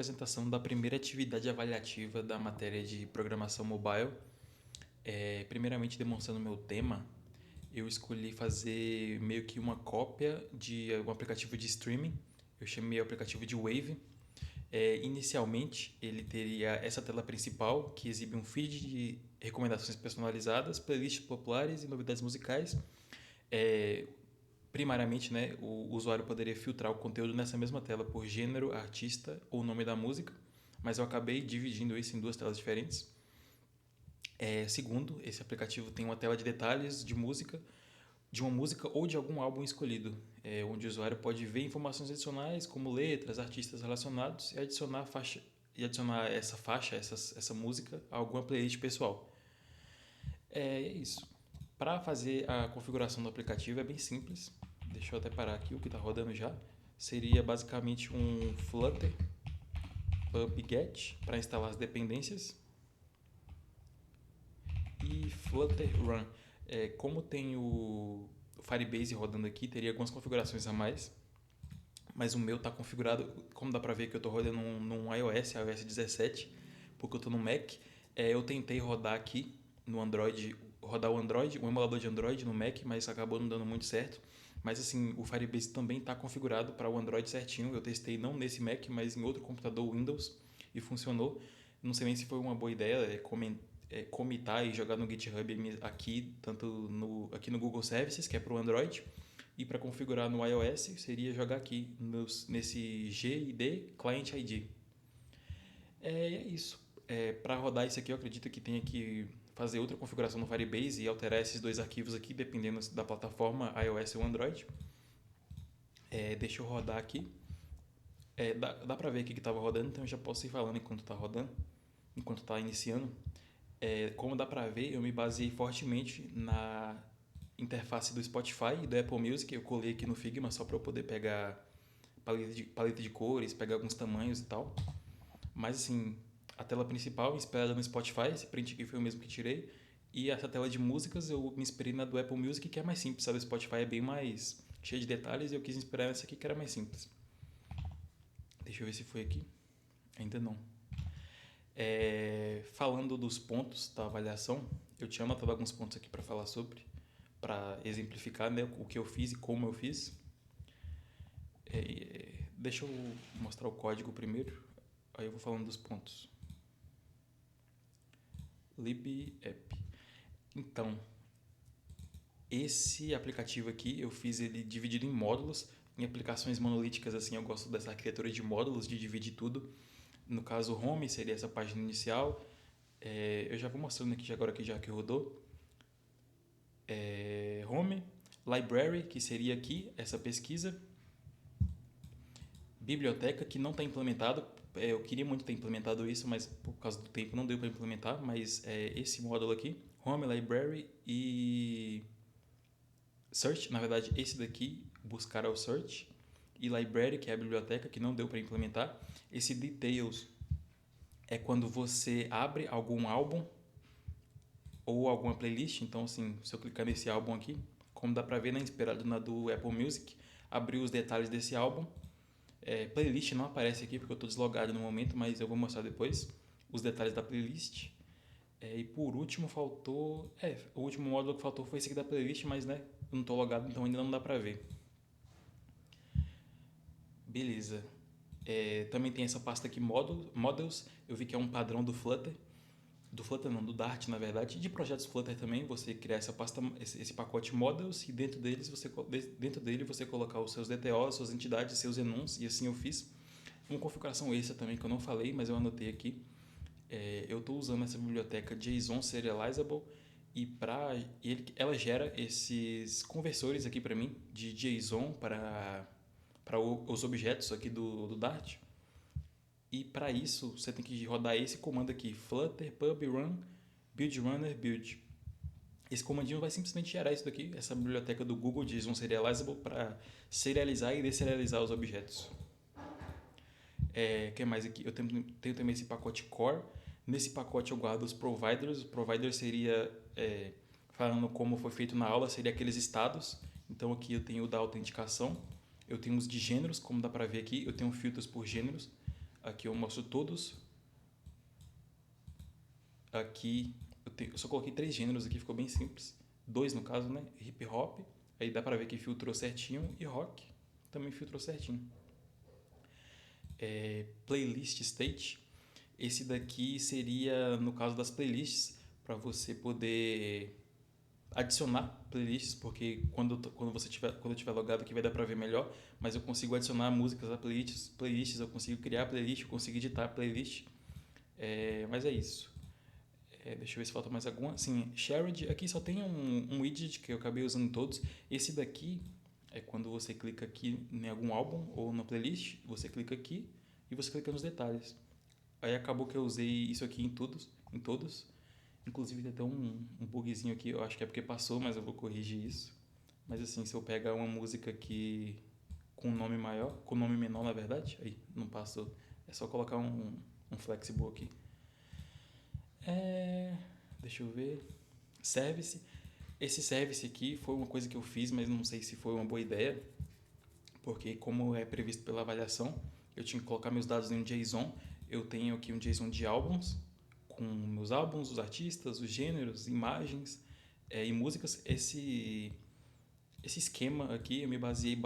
Apresentação da primeira atividade avaliativa da matéria de programação mobile. Primeiramente, demonstrando meu tema, eu escolhi fazer meio que uma cópia de um aplicativo de streaming. Eu chamei o aplicativo de Wave. Inicialmente, ele teria essa tela principal, que exibe um feed de recomendações personalizadas, playlists populares e novidades musicais. É, Primariamente, né, o usuário poderia filtrar o conteúdo nessa mesma tela por gênero, artista ou nome da música, mas eu acabei dividindo isso em duas telas diferentes. Segundo, esse aplicativo tem uma tela de detalhes de uma música ou de algum álbum escolhido, onde o usuário pode ver informações adicionais como letras, artistas relacionados e adicionar essa faixa, essa música a alguma playlist pessoal. É isso. Para fazer a configuração do aplicativo é bem simples. Deixa eu até parar aqui o que está rodando já. Seria basicamente um Flutter pub-get para instalar as dependências e Flutter Run. Como tem o Firebase rodando aqui, teria algumas configurações a mais, mas o meu está configurado, como dá para ver que eu estou rodando num iOS 17, porque eu estou no Mac. Eu tentei rodar aqui no Android, rodar um emulador de Android no Mac, mas acabou não dando muito certo. Mas assim, o Firebase também está configurado para o Android certinho. Eu testei não nesse Mac, mas em outro computador Windows e funcionou. Não sei nem se foi uma boa ideia comitar e jogar no GitHub aqui, aqui no Google Services, que é para o Android, e para configurar no iOS seria jogar aqui nesse GID Client ID. É isso. Para rodar isso aqui, eu acredito que tenha que fazer outra configuração no Firebase e alterar esses dois arquivos aqui, dependendo da plataforma iOS ou Android. Deixa eu rodar aqui. Dá para ver aqui que estava rodando, então eu já posso ir falando enquanto está rodando, enquanto está iniciando. Como dá para ver, eu me baseei fortemente na interface do Spotify e do Apple Music. Eu colei aqui no Figma só para eu poder pegar paleta de cores, pegar alguns tamanhos e tal. Mas assim, a tela principal inspirada no Spotify, esse print aqui foi o mesmo que tirei. E essa tela de músicas eu me inspirei na do Apple Music, que é mais simples, sabe? O Spotify é bem mais cheio de detalhes e eu quis inspirar nessa aqui que era mais simples. Deixa eu ver se foi aqui. Ainda não. Falando dos pontos da avaliação, eu tinha anotado alguns pontos aqui para falar sobre, para exemplificar, né, o que eu fiz e como eu fiz. Deixa eu mostrar o código primeiro, aí eu vou falando dos pontos. LibApp. Então, esse aplicativo aqui eu fiz ele dividido em módulos, em aplicações monolíticas. Assim, eu gosto dessa arquitetura de módulos, de dividir tudo. No caso, Home seria essa página inicial. Eu já vou mostrando aqui agora que já que rodou. Home, Library, que seria aqui essa pesquisa, biblioteca, que não está implementado. Eu queria muito ter implementado isso, mas por causa do tempo não deu para implementar. Mas esse módulo aqui, Home, Library e Search, na verdade esse daqui, buscar ao Search, e Library, que é a biblioteca, que não deu para implementar. Esse Details é quando você abre algum álbum ou alguma playlist. Então, assim, se eu clicar nesse álbum aqui, como dá pra ver, né, inspirado na do Apple Music, abriu os detalhes desse álbum. Playlist não aparece aqui porque eu estou deslogado no momento, mas eu vou mostrar depois os detalhes da playlist. E por último faltou... o último módulo que faltou foi esse aqui da playlist, mas né, eu não estou logado, então ainda não dá pra ver. Beleza. Também tem essa pasta aqui, Models. Eu vi que é um padrão do Flutter. Do Flutter não, do Dart, na verdade, e de projetos Flutter também. Você criar essa pasta, esse pacote Models, e dentro dele você colocar os seus DTOs, suas entidades, seus enums, e assim eu fiz. Uma configuração extra também que eu não falei, mas eu anotei aqui. Eu estou usando essa biblioteca JSON Serializable, e ela gera esses conversores aqui para mim de JSON para os objetos aqui do Dart. E para isso você tem que rodar esse comando aqui, flutter pub run build runner build. Esse comandinho vai simplesmente gerar isso daqui, essa biblioteca do Google JSON Serializable, para serializar e deserializar os objetos. Que mais aqui? Eu tenho também esse pacote core. Nesse pacote eu guardo os providers. O provider seria, falando como foi feito na aula, seria aqueles estados. Então aqui eu tenho o da autenticação. Eu tenho os de gêneros, como dá para ver aqui. Eu tenho filtros por gêneros. Aqui eu mostro todos. Aqui eu só coloquei 3 gêneros aqui, ficou bem simples. 2 no caso, né? Hip hop, aí dá pra ver que filtrou certinho, e rock também filtrou certinho. Playlist state, esse daqui seria no caso das playlists, para você poder adicionar playlists, porque quando eu tiver logado aqui vai dar pra ver melhor, mas eu consigo adicionar músicas a playlists, eu consigo criar playlist, eu consigo editar playlist, mas é isso. Deixa eu ver se falta mais alguma. Sim, Shared, aqui só tem um widget que eu acabei usando em todos. Esse daqui é quando você clica aqui em algum álbum ou na playlist, você clica aqui e você clica nos detalhes. Aí acabou que eu usei isso aqui em todos. Inclusive tem até um bugzinho aqui, eu acho que é porque passou, mas eu vou corrigir isso. Mas assim, se eu pegar uma música aqui com nome maior, com nome menor na verdade, aí não passou. É só colocar um flexible aqui. Deixa eu ver. Service. Esse service aqui foi uma coisa que eu fiz, mas não sei se foi uma boa ideia, porque como é previsto pela avaliação, eu tinha que colocar meus dados em um JSON. Eu tenho aqui um JSON de álbuns, com meus álbuns, os artistas, os gêneros, imagens e músicas. Esse esquema aqui eu me baseei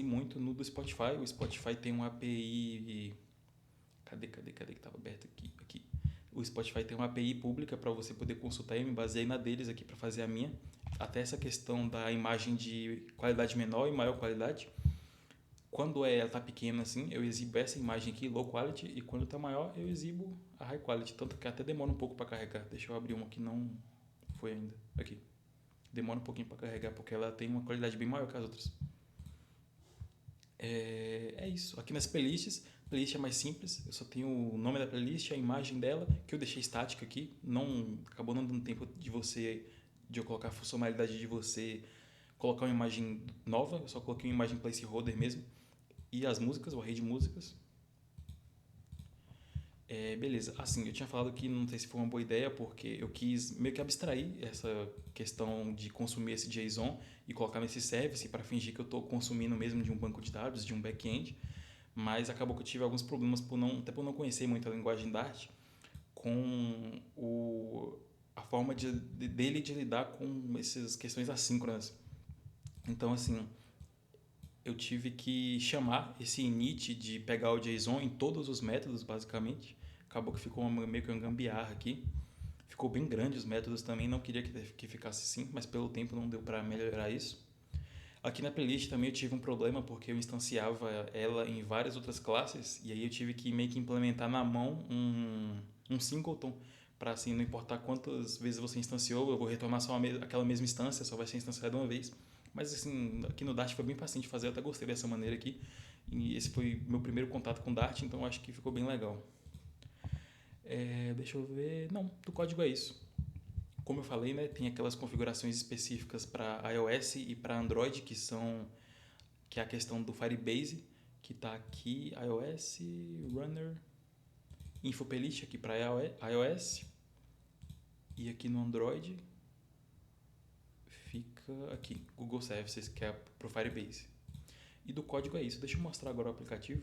muito no do Spotify. O Spotify tem uma API. Cadê que estava aberto aqui? O Spotify tem uma API pública para você poder consultar, e eu me baseei na deles aqui para fazer a minha. Até essa questão da imagem de qualidade menor e maior qualidade. Quando ela tá pequena assim, eu exibo essa imagem aqui, low quality, e quando tá maior, eu exibo a high quality, tanto que até demora um pouco para carregar. Deixa eu abrir uma que não foi ainda. Aqui. Demora um pouquinho para carregar, porque ela tem uma qualidade bem maior que as outras. É isso. Aqui nas playlists, playlist é mais simples. Eu só tenho o nome da playlist, a imagem dela, que eu deixei estática aqui. Acabou não dando tempo de eu colocar a funcionalidade de você colocar uma imagem nova. Eu só coloquei uma imagem placeholder mesmo. E as músicas, o array de músicas. Beleza. Assim, eu tinha falado que não sei se foi uma boa ideia, porque eu quis meio que abstrair essa questão de consumir esse JSON e colocar nesse service para fingir que eu estou consumindo mesmo de um banco de dados, de um back-end. Mas acabou que eu tive alguns problemas até por não conhecer muito a linguagem Dart, com a forma dele de lidar com essas questões assíncronas. Então, assim, eu tive que chamar esse init de pegar o JSON em todos os métodos, basicamente. Acabou que ficou meio que uma gambiarra aqui. Ficou bem grande os métodos também, não queria que ficasse assim, mas pelo tempo não deu para melhorar isso. Aqui na playlist também eu tive um problema porque eu instanciava ela em várias outras classes e aí eu tive que meio que implementar na mão um singleton para assim, não importar quantas vezes você instanciou, eu vou retornar só aquela mesma instância, só vai ser instanciada uma vez. Mas assim, aqui no Dart foi bem fácil de fazer, eu até gostei dessa maneira aqui. E esse foi meu primeiro contato com Dart, então acho que ficou bem legal. Deixa eu ver. Não, do código é isso. Como eu falei, né, tem aquelas configurações específicas para iOS e para Android, que é a questão do Firebase, que está aqui, iOS, Runner, Infoplaylist aqui para iOS, e aqui no Android fica aqui, Google Services, que é para o Firebase. E do código é isso. Deixa eu mostrar agora o aplicativo.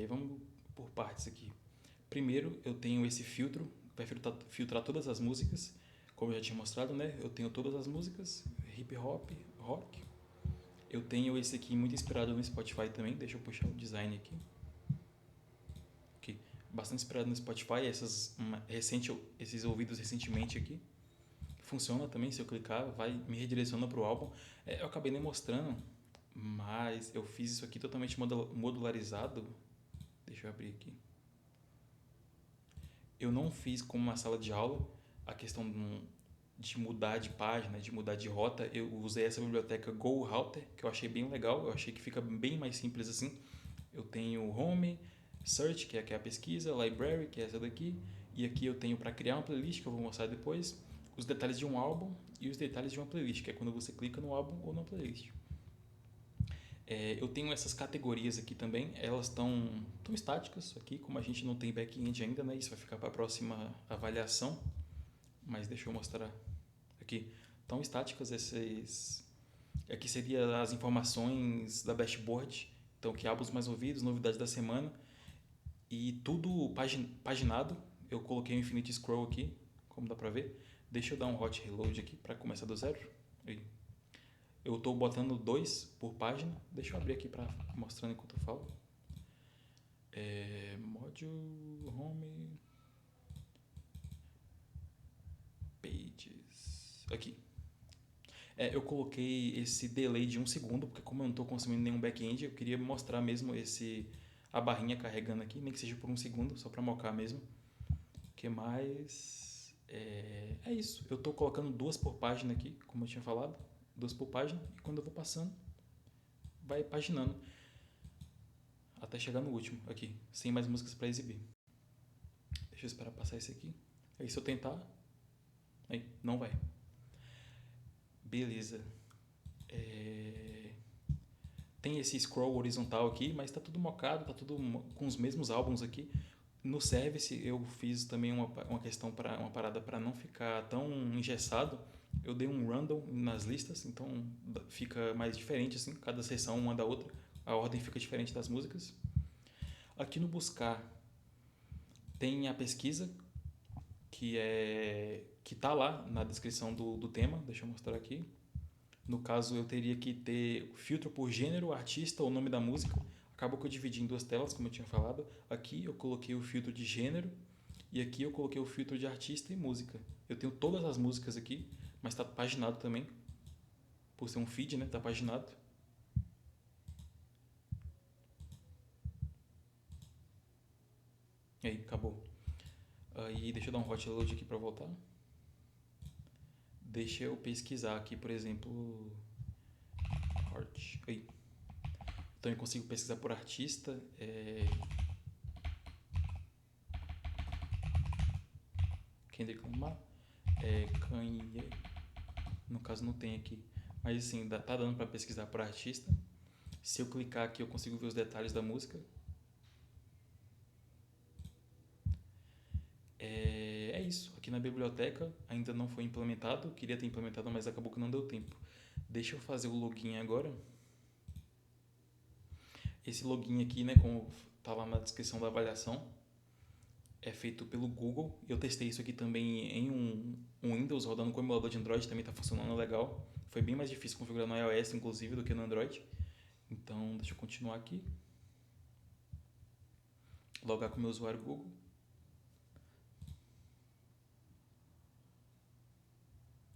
Vamos por partes aqui. Primeiro, eu tenho esse filtro, vai filtrar todas as músicas. Como eu já tinha mostrado, né? Eu tenho todas as músicas, hip hop, rock. Eu tenho esse aqui muito inspirado no Spotify também. Deixa eu puxar o design aqui. Bastante inspirado no Spotify, esses ouvidos recentemente aqui. Funciona também, se eu clicar, vai me redireciona para o álbum. Eu acabei nem mostrando, mas eu fiz isso aqui totalmente modularizado. Deixa eu abrir aqui. Eu não fiz como uma sala de aula a questão de mudar de página, de mudar de rota. Eu usei essa biblioteca GoRouter, que eu achei bem legal. Eu achei que fica bem mais simples assim. Eu tenho Home, Search, que é a pesquisa, Library, que é essa daqui, e aqui eu tenho para criar uma playlist, que eu vou mostrar depois, os detalhes de um álbum e os detalhes de uma playlist, que é quando você clica no álbum ou na playlist. Eu tenho essas categorias aqui também, elas estão estáticas aqui, como a gente não tem back-end ainda, né? Isso vai ficar para a próxima avaliação, mas deixa eu mostrar aqui. Estão estáticas aqui seria as informações da dashboard, Então, que álbuns mais ouvidos, novidades da semana e tudo paginado. Eu coloquei o Infinite Scroll aqui, como dá pra ver. Deixa eu dar um hot reload aqui para começar do zero. Aí. Eu estou botando 2 por página. Deixa eu abrir aqui para mostrando enquanto eu falo. Module, home, pages. Aqui. Eu coloquei esse delay de 1 segundo, porque como eu não estou consumindo nenhum back-end, eu queria mostrar mesmo a barrinha carregando aqui, nem que seja por 1 segundo, só para mocar mesmo. O que mais? É isso. Eu estou colocando 2 por página aqui, como eu tinha falado. 2 por página, e quando eu vou passando, vai paginando. Até chegar no último, aqui. Sem mais músicas para exibir. Deixa eu esperar passar esse aqui. Aí se eu tentar, aí não vai. Beleza. Tem esse scroll horizontal aqui, mas está tudo mocado, está tudo com os mesmos álbuns aqui. No service eu fiz também uma questão para uma parada para não ficar tão engessado. Eu dei um random nas listas, então fica mais diferente assim, cada seção uma da outra. A ordem fica diferente das músicas. Aqui no buscar tem a pesquisa que tá lá na descrição do tema. Deixa eu mostrar aqui. No caso, eu teria que ter filtro por gênero, artista ou nome da música. Acabou que eu dividi em 2 telas, como eu tinha falado. Aqui eu coloquei o filtro de gênero e aqui eu coloquei o filtro de artista e música. Eu tenho todas as músicas aqui, mas está paginado também. Por ser um feed, né? Tá paginado. E aí, acabou. Aí, deixa eu dar um hot load aqui para voltar. Deixa eu pesquisar aqui, por exemplo, art. Aí. Então eu consigo pesquisar por artista. Kendrick Lamar. Kanye. No caso não tem aqui. Mas assim, tá dando para pesquisar por artista. Se eu clicar aqui eu consigo ver os detalhes da música. É isso. Aqui na biblioteca ainda não foi implementado. Queria ter implementado, mas acabou que não deu tempo. Deixa eu fazer o login agora. Esse login aqui, né, como tá lá na descrição da avaliação, é feito pelo Google. Eu testei isso aqui também em um Windows rodando com o emulador de Android, também está funcionando legal. Foi bem mais difícil configurar no iOS, inclusive, do que no Android. Então, deixa eu continuar aqui. Logar com o meu usuário Google.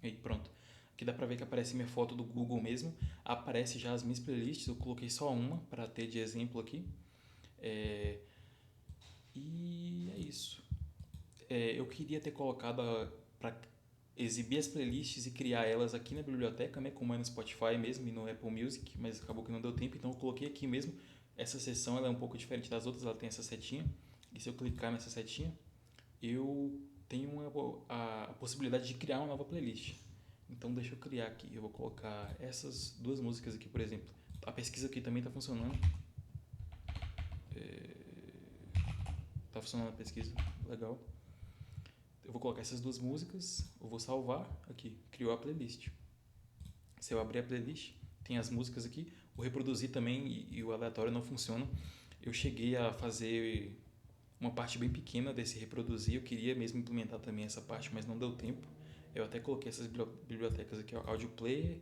E pronto. Aqui dá pra ver que aparece minha foto do Google mesmo. Aparece já as minhas playlists. Eu coloquei só uma para ter de exemplo aqui. E é isso. Eu queria ter colocado para exibir as playlists e criar elas aqui na biblioteca, né, como é no Spotify mesmo e no Apple Music, mas acabou que não deu tempo, então eu coloquei aqui mesmo. Essa seção ela é um pouco diferente das outras, ela tem essa setinha, e se eu clicar nessa setinha, eu tenho a possibilidade de criar uma nova playlist. Então deixa eu criar aqui, eu vou colocar essas 2 músicas aqui, por exemplo. A pesquisa aqui também está funcionando. Tá funcionando a pesquisa, legal. Eu vou colocar essas 2 músicas, eu vou salvar aqui, criou a playlist. Se eu abrir a playlist, tem as músicas aqui, o reproduzir também e o aleatório não funciona. Eu cheguei a fazer uma parte bem pequena desse reproduzir, eu queria mesmo implementar também essa parte, mas não deu tempo. Eu até coloquei essas bibliotecas aqui, ó, Audio Player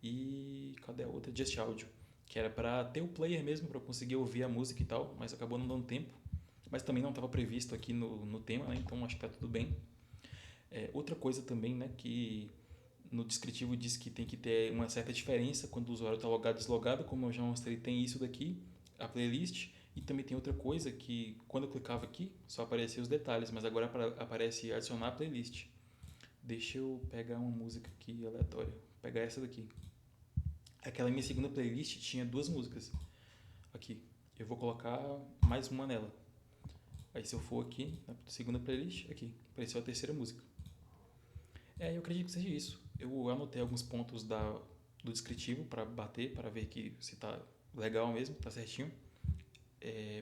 e cadê a outra? Just Audio, que era para ter o player mesmo, para conseguir ouvir a música e tal, mas acabou não dando tempo. Mas também não estava previsto aqui no tema, né? Então acho que está tudo bem. Outra coisa também, né, que no descritivo diz que tem que ter uma certa diferença quando o usuário está logado e deslogado, como eu já mostrei, tem isso daqui, a playlist, e também tem outra coisa que quando eu clicava aqui só aparecia os detalhes, mas agora aparece adicionar a playlist. Deixa eu pegar uma música aqui aleatória, vou pegar essa daqui. Aquela minha segunda playlist tinha 2 músicas aqui, eu vou colocar mais uma nela. Aí se eu for aqui na segunda playlist, aqui apareceu a terceira música. Eu acredito que seja isso. Eu anotei alguns pontos do descritivo para bater, para ver que se está legal mesmo, está certinho.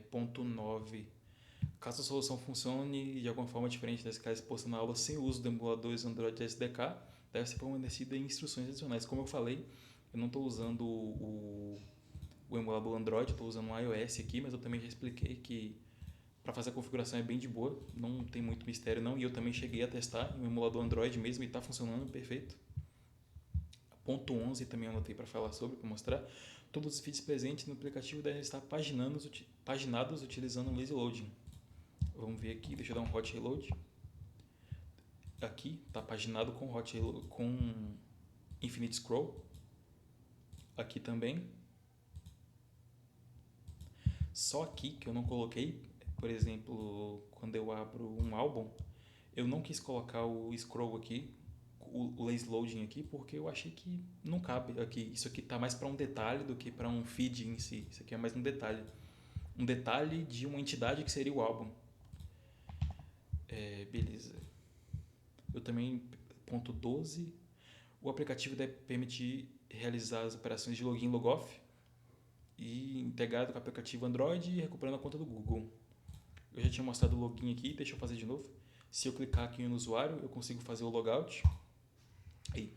Ponto 9. Caso a solução funcione de alguma forma diferente das que exposta na aula sem o uso do emuladores Android SDK, deve ser fornecida em instruções adicionais. Como eu falei, eu não estou usando o o emulador Android, estou usando um iOS aqui, mas eu também já expliquei que para fazer a configuração é bem de boa, não tem muito mistério não, e eu também cheguei a testar em um emulador Android mesmo e está funcionando perfeito. Ponto 11 também anotei para falar sobre, para mostrar. Todos os feeds presentes no aplicativo devem estar paginados utilizando o lazy loading. Vamos ver aqui, deixa eu dar um hot reload. Aqui está paginado com hot reload, com infinite scroll. Aqui também. Só aqui que eu não coloquei, por exemplo, quando eu abro um álbum, eu não quis colocar o scroll aqui, o lazy loading aqui, porque eu achei que não cabe aqui. Isso aqui tá mais para um detalhe do que para um feed em si. Isso aqui é mais um detalhe. Um detalhe de uma entidade que seria o álbum. Beleza. Eu também, ponto 12, o aplicativo deve permitir realizar as operações de login e logoff e integrado com o aplicativo Android e recuperando a conta do Google. Eu já tinha mostrado o login aqui, deixa eu fazer de novo. Se eu clicar aqui no usuário, eu consigo fazer o logout. Aí,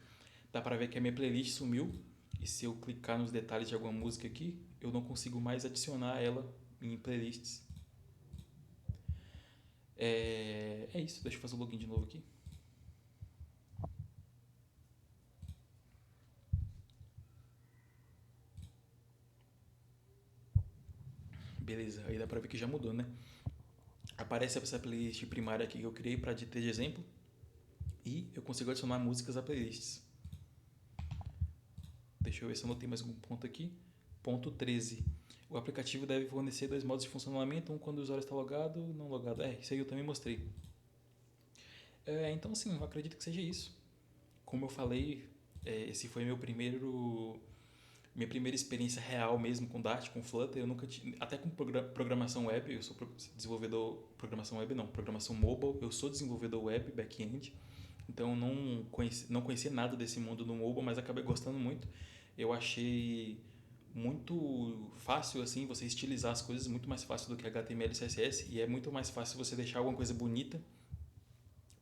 dá para ver que a minha playlist sumiu. E se eu clicar nos detalhes de alguma música aqui, eu não consigo mais adicionar ela em playlists. É isso, deixa eu fazer o login de novo aqui. Beleza, aí dá pra ver que já mudou, né? Aparece essa playlist primária aqui que eu criei para ter de exemplo. E eu consigo adicionar músicas a playlists. Deixa eu ver se eu anotei mais algum ponto aqui. Ponto 13. O aplicativo deve fornecer dois modos de funcionamento, um quando o usuário está logado e não logado. Isso aí eu também mostrei. Então, assim, eu acredito que seja isso. Como eu falei, esse foi minha primeira experiência real mesmo com Dart, com Flutter. Eu nunca tinha, até com programação web, eu sou desenvolvedor, programação web não, programação mobile, eu sou desenvolvedor web, back-end. Então eu não conhecia nada desse mundo no mobile, mas acabei gostando muito. Eu achei muito fácil assim você estilizar as coisas, muito mais fácil do que HTML e CSS, e é muito mais fácil você deixar alguma coisa bonita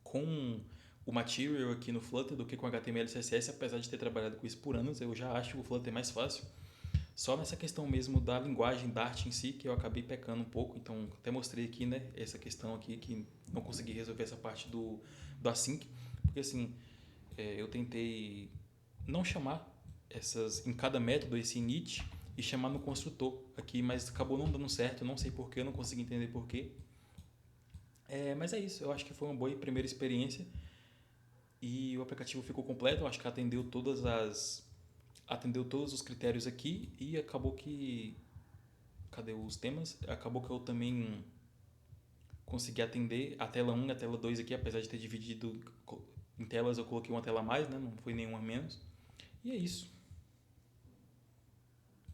com o Material aqui no Flutter do que com HTML e CSS, apesar de ter trabalhado com isso por anos, eu já acho o Flutter mais fácil. Só nessa questão mesmo da linguagem Dart em si que eu acabei pecando um pouco, então até mostrei aqui, né, essa questão aqui que não consegui resolver essa parte do async, porque assim, eu tentei não chamar em cada método esse init e chamar no construtor aqui, mas acabou não dando certo, não sei porquê, eu não consegui entender porquê. Mas é isso, eu acho que foi uma boa primeira experiência e o aplicativo ficou completo, eu acho que atendeu todos os critérios aqui e acabou que cadê os temas? Acabou que eu também consegui atender a tela 1 e a tela 2 aqui, apesar de ter dividido em telas, eu coloquei uma tela a mais, né? Não foi nenhuma a menos. E é isso.